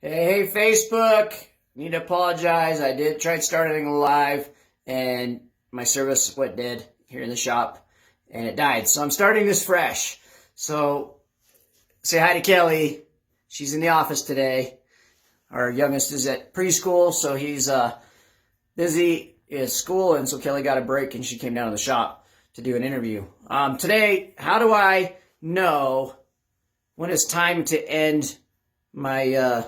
Hey, Facebook. Need to apologize. I did try starting live and my service went dead here in the shop and it died. So I'm starting this fresh. So say hi to Kelly. She's in the office today. Our youngest is at preschool, so he's busy at school, and so Kelly got a break and she came down to the shop to do an interview. Today, how do I know when it's time to end my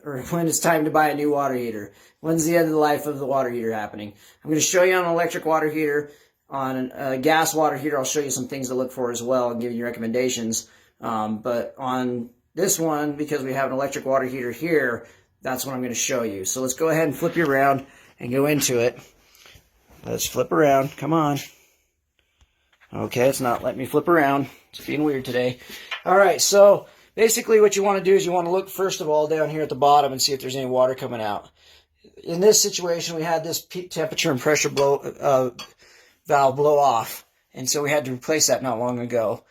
or when it's time to buy a new water heater? When's the end of the life of the water heater happening? I'm going to show you on an electric water heater. On a gas water heater, I'll show you some things to look for as well and give you recommendations. But on this one, because we have an electric water heater here, that's what I'm going to show you. So let's go ahead and flip you around and go into it. Let's flip around. Come on. Okay, it's not letting me flip around. It's being weird today. All right, so basically what you want to do is you want to look first of all down here at the bottom and see if there's any water coming out. In this situation, we had this temperature and pressure valve blow off, and so we had to replace that not long ago.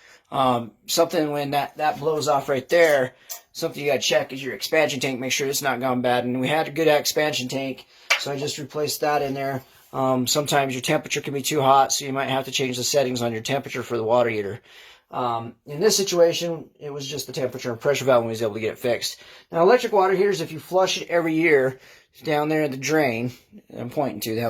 Something when that blows off right there, something you got to check is your expansion tank. Make sure it's not gone bad. And we had a good expansion tank, so I just replaced that in there. Sometimes your temperature can be too hot, so you might have to change the settings on your temperature for the water heater. In this situation, it was just the temperature and pressure valve, and we was able to get it fixed. Now, electric water heaters, if you flush it every year down there in the drain, I'm pointing to,